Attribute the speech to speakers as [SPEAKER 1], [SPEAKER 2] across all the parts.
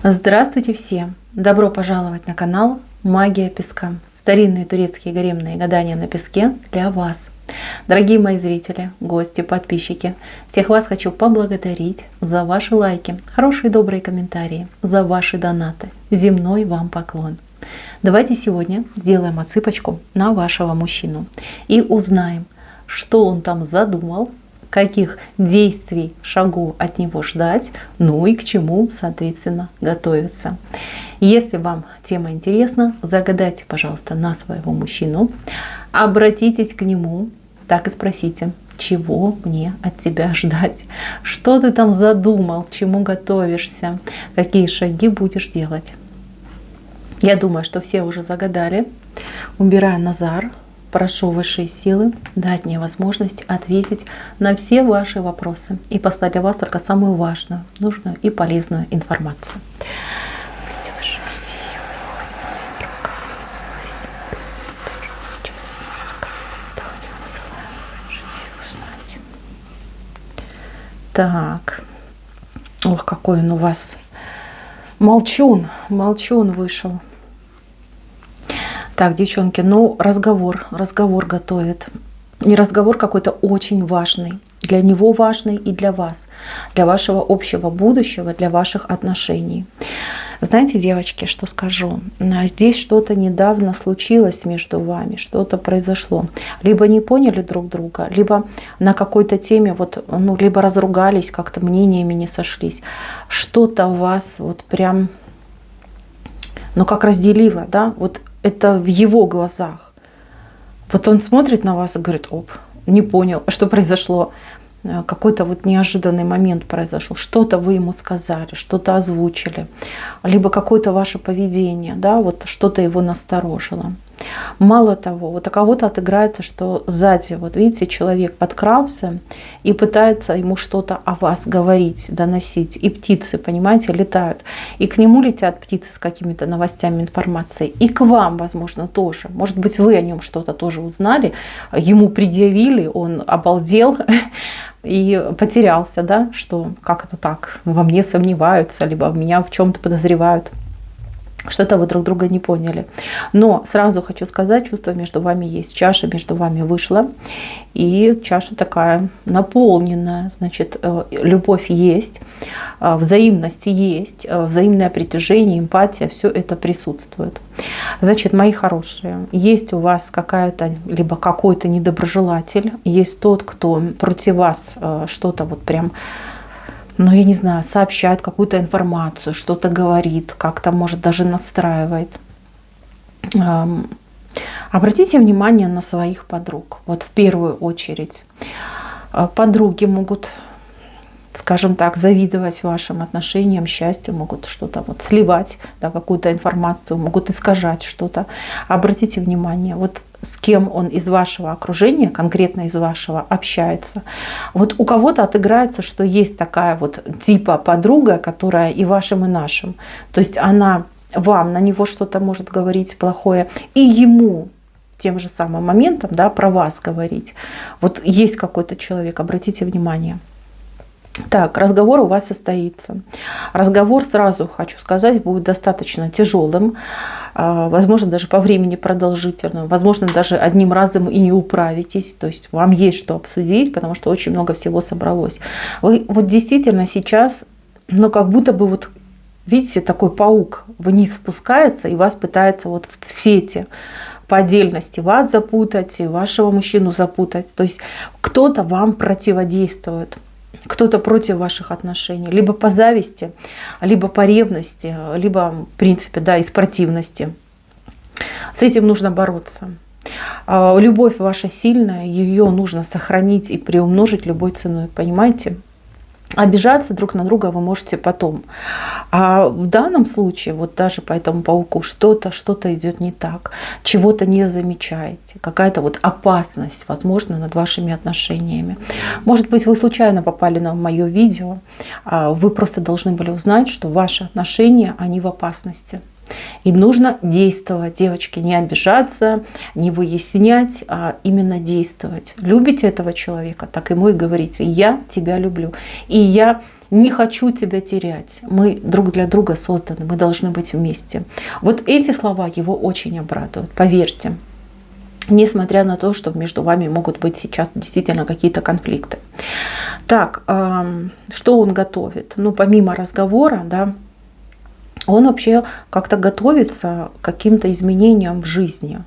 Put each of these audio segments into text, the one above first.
[SPEAKER 1] Здравствуйте все! Добро пожаловать на канал Магия Песка. Старинные турецкие гаремные гадания на песке для вас. Дорогие мои зрители, гости, подписчики, всех вас хочу поблагодарить за ваши лайки, хорошие добрые комментарии, за ваши донаты. Земной вам поклон. Давайте сегодня сделаем отсыпочку на вашего мужчину и узнаем, что он там задумал, каких действий, шагов от него ждать, ну и к чему, соответственно, готовиться. Если вам тема интересна, загадайте, пожалуйста, на своего мужчину, обратитесь к нему, так и спросите, чего мне от тебя ждать, что ты там задумал, к чему готовишься, какие шаги будешь делать. Я думаю, что все уже загадали. Убираю Назар. Прошу высшие силы дать мне возможность ответить на все ваши вопросы и послать для вас только самую важную, нужную и полезную информацию. Так, ох, какой он у вас молчун вышел. Так, девчонки, ну разговор готовит. И разговор какой-то очень важный. Для него важный и для вас. Для вашего общего будущего, для ваших отношений. Знаете, девочки, что скажу? Здесь что-то недавно случилось между вами, что-то произошло. Либо не поняли друг друга, либо на какой-то теме, либо разругались, как-то мнениями не сошлись. Что-то вас прям, как разделило, да? Это в его глазах. Он смотрит на вас и говорит: оп, не понял, что произошло. Какой-то неожиданный момент произошел. Что-то вы ему сказали, что-то озвучили. Либо какое-то ваше поведение, да, что-то его насторожило. Мало того, у кого-то отыграется, что сзади, видите, человек подкрался и пытается ему что-то о вас говорить, доносить. И птицы, понимаете, летают. И к нему летят птицы с какими-то новостями, информацией. И к вам, возможно, тоже. Может быть, вы о нем что-то тоже узнали, ему предъявили, он обалдел и потерялся, да, что как это так, во мне сомневаются, либо меня в чем-то подозревают. Что-то вы друг друга не поняли. Но сразу хочу сказать, чувство между вами есть. Чаша между вами вышла. И чаша такая наполненная. Значит, любовь есть, взаимность есть, взаимное притяжение, эмпатия. Все это присутствует. Значит, мои хорошие, есть у вас какая-то, либо какой-то недоброжелатель. Есть тот, кто против вас что-то прям... я не знаю, сообщает какую-то информацию, что-то говорит, как-то, может, даже настраивает. Обратите внимание на своих подруг. В первую очередь. Подруги могут, скажем так, завидовать вашим отношениям, счастью, могут что-то сливать, да, какую-то информацию, могут искажать что-то. Обратите внимание, с кем он из вашего окружения, конкретно из вашего, общается. У кого-то отыграется, что есть такая типа подруга, которая и вашим, и нашим. То есть она вам на него что-то может говорить плохое, и ему тем же самым моментом, да, про вас говорить. Есть какой-то человек, обратите внимание. Так, разговор у вас состоится. Разговор, сразу хочу сказать, будет достаточно тяжелым, возможно, даже по времени продолжительным, возможно, даже одним разом и не управитесь. То есть вам есть что обсудить, потому что очень много всего собралось. Вы действительно сейчас, как будто бы видите, такой паук вниз спускается и вас пытается в сети по отдельности вас запутать, вашего мужчину запутать. То есть кто-то вам противодействует. Кто-то против ваших отношений, либо по зависти, либо по ревности, либо, в принципе, да, из противности. С этим нужно бороться. Любовь ваша сильная, ее нужно сохранить и приумножить любой ценой, понимаете? Обижаться друг на друга вы можете потом. А в данном случае, даже по этому пауку, что-то идет не так, чего-то не замечаете, какая-то опасность, возможно, над вашими отношениями. Может быть, вы случайно попали на мое видео, вы просто должны были узнать, что ваши отношения, они в опасности. И нужно действовать, девочки, не обижаться, не выяснять, а именно действовать. Любите этого человека, так ему и говорите: я тебя люблю, и я не хочу тебя терять. Мы друг для друга созданы, мы должны быть вместе. Вот эти слова его очень обрадуют, поверьте. Несмотря на то, что между вами могут быть сейчас действительно какие-то конфликты. Так, что он готовит? Ну, помимо разговора, да, он вообще как-то готовится к каким-то изменениям в жизни.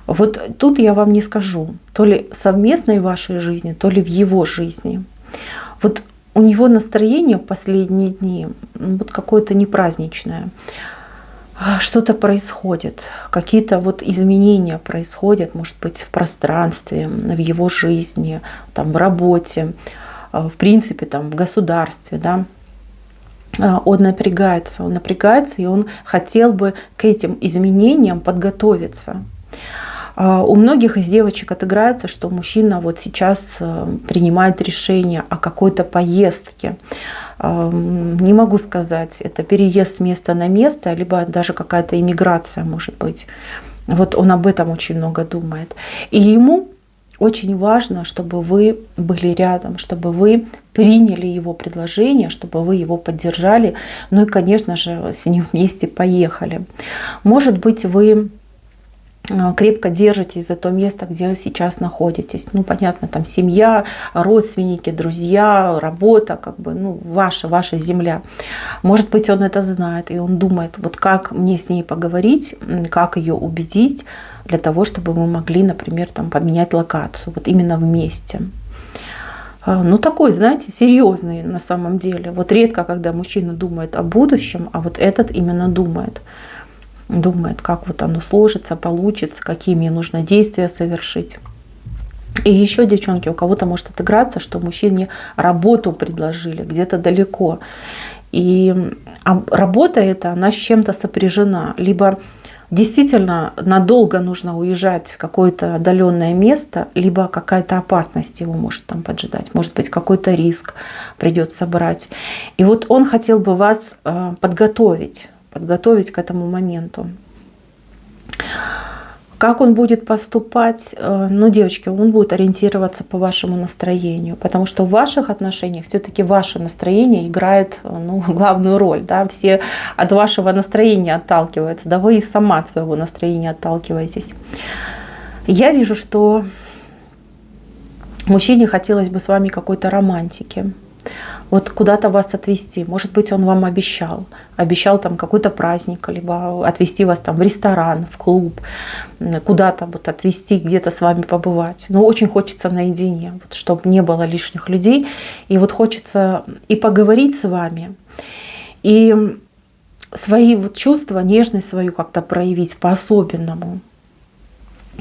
[SPEAKER 1] Вот тут я вам не скажу, то ли совместной в вашей жизни, то ли в его жизни. Вот у него настроение в последние дни вот какое-то непраздничное. Что-то происходит, какие-то вот изменения происходят, может быть, в пространстве, в его жизни, там, в работе, в принципе, там, в государстве, да. Он напрягается, и он хотел бы к этим изменениям подготовиться. У многих из девочек отыграется, что мужчина вот сейчас принимает решение о какой-то поездке. Не могу сказать, это переезд с места на место, либо даже какая-то иммиграция, может быть. Вот он об этом очень много думает. И ему очень важно, чтобы вы были рядом, чтобы вы приняли его предложение, чтобы вы его поддержали, ну и, конечно же, с ним вместе поехали. Может быть, вы крепко держитесь за то место, где вы сейчас находитесь. Ну, понятно, там семья, родственники, друзья, работа, как бы, ну, ваша земля. Может быть, он это знает, и он думает, вот как мне с ней поговорить, как ее убедить, для того, чтобы мы могли, например, там, поменять локацию, вот именно вместе. Ну, такой, знаете, серьезный на самом деле. Вот редко, когда мужчина думает о будущем, а вот этот именно думает, как вот оно сложится, получится, какие мне нужно действия совершить. И еще, девчонки, у кого-то может отыграться, что мужчине работу предложили где-то далеко. И работа эта, она с чем-то сопряжена. Либо действительно надолго нужно уезжать в какое-то отдаленное место, либо какая-то опасность его может там поджидать. Может быть, какой-то риск придется брать. И вот он хотел бы вас подготовить к этому моменту. Как он будет поступать? Ну, девочки, он будет ориентироваться по вашему настроению, потому что в ваших отношениях все-таки ваше настроение играет, ну, главную роль. Да? Все от вашего настроения отталкиваются, да вы и сама от своего настроения отталкиваетесь. Я вижу, что мужчине хотелось бы с вами какой-то романтики. Вот куда-то вас отвезти. Может быть, он вам обещал там какой-то праздник, либо отвезти вас там в ресторан, в клуб, куда-то вот отвезти, где-то с вами побывать. Но очень хочется наедине, вот, чтобы не было лишних людей. И вот хочется и поговорить с вами, и свои вот чувства, нежность свою как-то проявить по-особенному.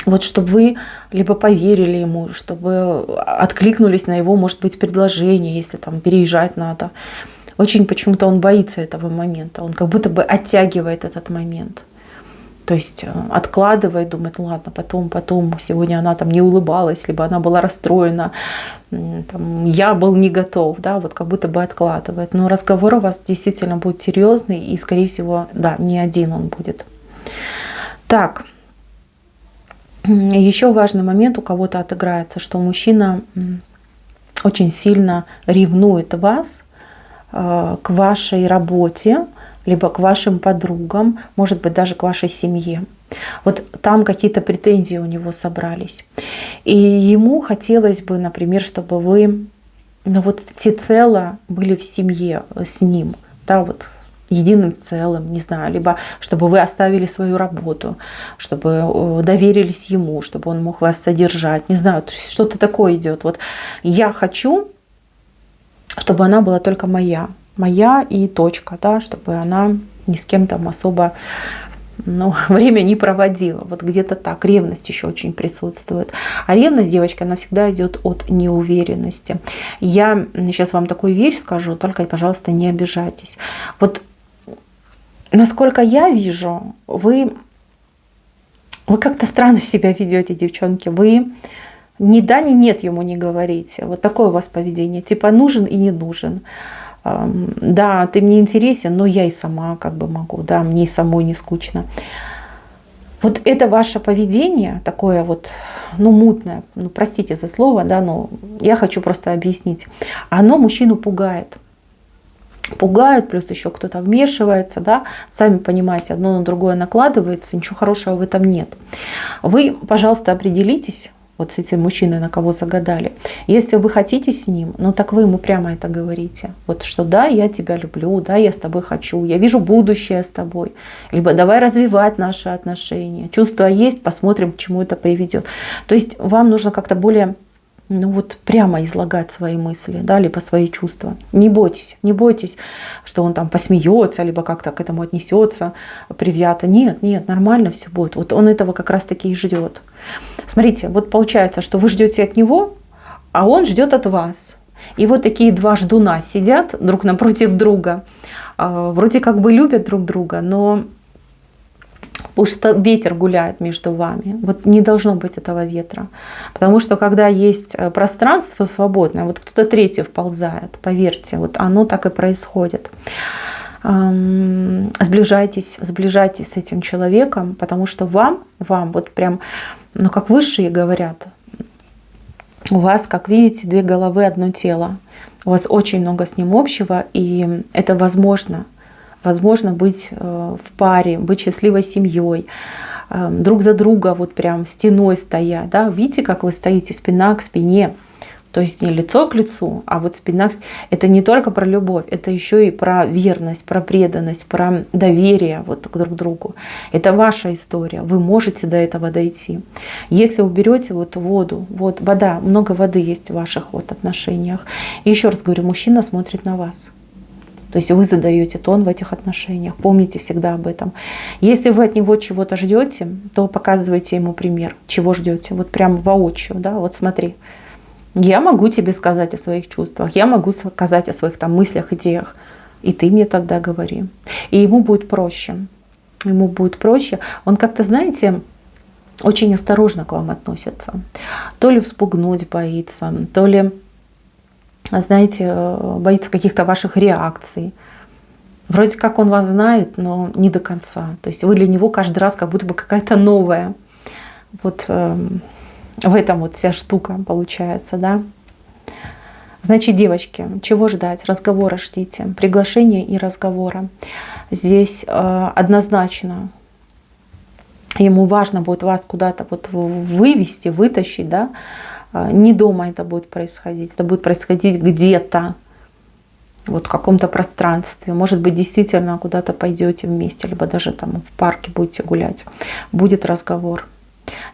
[SPEAKER 1] Вот чтобы вы либо поверили ему, чтобы откликнулись на его, может быть, предложение, если там переезжать надо. Очень почему-то он боится этого момента. Он как будто бы оттягивает этот момент. То есть откладывает, думает, ну ладно, потом. Сегодня она там не улыбалась, либо она была расстроена. Там, я был не готов, да, вот как будто бы откладывает. Но разговор у вас действительно будет серьезный, и, скорее всего, да, не один он будет. Так. Еще важный момент у кого-то отыграется, что мужчина очень сильно ревнует вас к вашей работе, либо к вашим подругам, может быть, даже к вашей семье. Вот там какие-то претензии у него собрались. И ему хотелось бы, например, чтобы вы, ну вот, всецело были в семье с ним, да, вот, единым целым, не знаю, либо чтобы вы оставили свою работу, чтобы доверились ему, чтобы он мог вас содержать, не знаю, что-то такое идет. Вот я хочу, чтобы она была только моя и точка, да, чтобы она ни с кем там особо, ну, время не проводила. Вот где-то так. Ревность еще очень присутствует. А ревность, девочка, она всегда идет от неуверенности. Я сейчас вам такую вещь скажу, только, пожалуйста, не обижайтесь. Вот насколько я вижу, вы как-то странно себя ведете, девчонки. Вы ни да, ни нет ему не говорите. Вот такое у вас поведение. Типа нужен и не нужен. Да, ты мне интересен, но я и сама как бы могу, да, мне и самой не скучно. Вот это ваше поведение такое вот, ну, мутное, ну, простите за слово, да, но я хочу просто объяснить. Оно мужчину пугает. Пугает, плюс еще кто-то вмешивается, да, сами понимаете, одно на другое накладывается, ничего хорошего в этом нет. Вы, пожалуйста, определитесь вот с этим мужчиной, на кого загадали. Если вы хотите с ним, ну так вы ему прямо это говорите. Вот что да, я тебя люблю, да, я с тобой хочу, я вижу будущее с тобой. Либо давай развивать наши отношения. Чувства есть, посмотрим, к чему это приведет. То есть вам нужно как-то более, ну вот прямо излагать свои мысли, да, либо свои чувства. Не бойтесь, что он там посмеется, либо как-то к этому отнесется привзято. Нет, нормально все будет. Вот он этого как раз-таки и ждет. Смотрите, вот получается, что вы ждете от него, а он ждет от вас. И вот такие два ждуна сидят друг напротив друга, вроде как бы любят друг друга, но уж ветер гуляет между вами. Вот не должно быть этого ветра. Потому что когда есть пространство свободное, вот кто-то третий вползает, поверьте, вот оно так и происходит. Сближайтесь с этим человеком, потому что вам вот прям, ну как высшие говорят, у вас, как видите, две головы, одно тело. У вас очень много с ним общего, и это возможно. Возможно быть в паре, быть счастливой семьей, друг за друга вот прям стеной стоять. Да? Видите, как вы стоите спина к спине. То есть не лицо к лицу, а вот спина. Это не только про любовь, это еще и про верность, про преданность, про доверие вот друг к другу. Это ваша история, вы можете до этого дойти. Если уберете вот воду, вот вода, много воды есть в ваших вот отношениях. И еще раз говорю, мужчина смотрит на вас. То есть вы задаете тон в этих отношениях. Помните всегда об этом. Если вы от него чего-то ждете, то показывайте ему пример, чего ждете. Вот прям воочию, да, вот смотри. Я могу тебе сказать о своих чувствах, я могу сказать о своих там мыслях, идеях. И ты мне тогда говори. И ему будет проще. Ему будет проще. Он как-то, знаете, очень осторожно к вам относится. То ли вспугнуть боится, то ли, знаете, боится каких-то ваших реакций. Вроде как он вас знает, но не до конца. То есть вы для него каждый раз как будто бы какая-то новая. Вот в этом вот вся штука получается, да. Значит, девочки, чего ждать? Разговора ждите. Приглашения и разговора. Здесь однозначно ему важно будет вас куда-то вот вывести, вытащить, да. Не дома это будет происходить. Это будет происходить где-то, вот в каком-то пространстве. Может быть, действительно куда-то пойдете вместе, либо даже там в парке будете гулять. Будет разговор.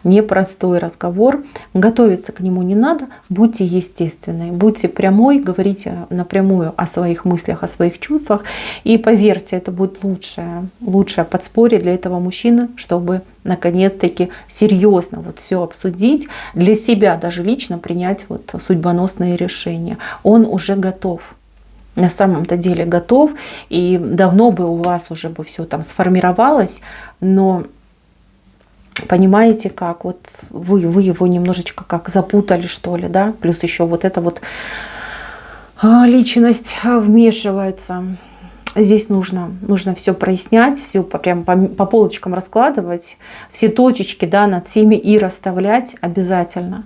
[SPEAKER 1] Непростой разговор. Готовиться к нему не надо. Будьте естественны. Будьте прямой. Говорите напрямую о своих мыслях, о своих чувствах. И поверьте, это будет лучшее подспорье для этого мужчины, чтобы наконец-таки серьезно вот все обсудить, для себя даже лично принять вот судьбоносные решения. Он уже готов. На самом-то деле готов. И давно бы у вас уже бы все там сформировалось. Но понимаете, как вот вы его немножечко как запутали, что ли, да? Плюс еще вот эта вот личность вмешивается. Здесь нужно все прояснять, все прям по полочкам раскладывать, все точечки, да, над всеми и расставлять обязательно.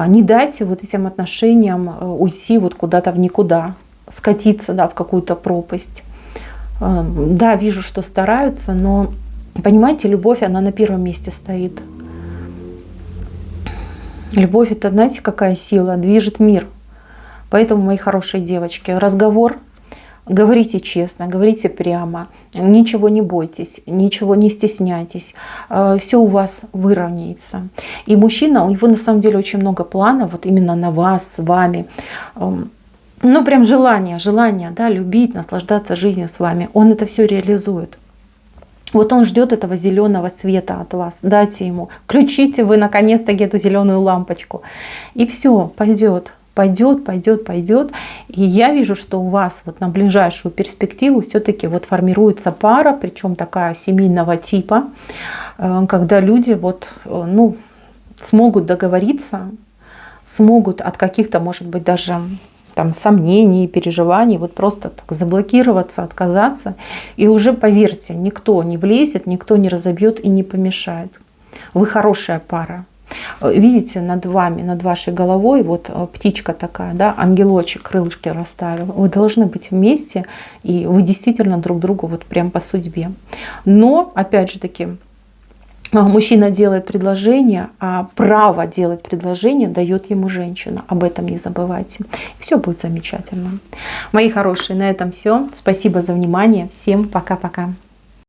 [SPEAKER 1] Не дайте вот этим отношениям уйти вот куда-то в никуда, скатиться, да, в какую-то пропасть. Да, вижу, что стараются, но понимаете, любовь, она на первом месте стоит. Любовь — это, знаете, какая сила, движет мир. Поэтому, мои хорошие девочки, разговор, говорите честно, говорите прямо, ничего не бойтесь, ничего не стесняйтесь. Все у вас выровняется. И мужчина, у него на самом деле очень много планов, вот именно на вас, с вами. Ну, прям желание, да, любить, наслаждаться жизнью с вами. Он это все реализует. Вот он ждет этого зеленого света от вас. Дайте ему. Включите вы наконец-таки эту зеленую лампочку. И все, пойдет. И я вижу, что у вас вот на ближайшую перспективу все-таки вот формируется пара, причем такая семейного типа, когда люди вот, смогут договориться, смогут от каких-то, может быть, даже там сомнений, переживаний, вот просто так заблокироваться, отказаться. И уже поверьте, никто не влезет, никто не разобьет и не помешает. Вы хорошая пара. Видите, над вами, над вашей головой, вот птичка такая, да, ангелочек крылышки расставил. Вы должны быть вместе, и вы действительно друг другу вот прям по судьбе. Но, опять же таки, мужчина делает предложение, а право делать предложение дает ему женщина. Об этом не забывайте. Все будет замечательно. Мои хорошие, на этом все. Спасибо за внимание. Всем пока-пока.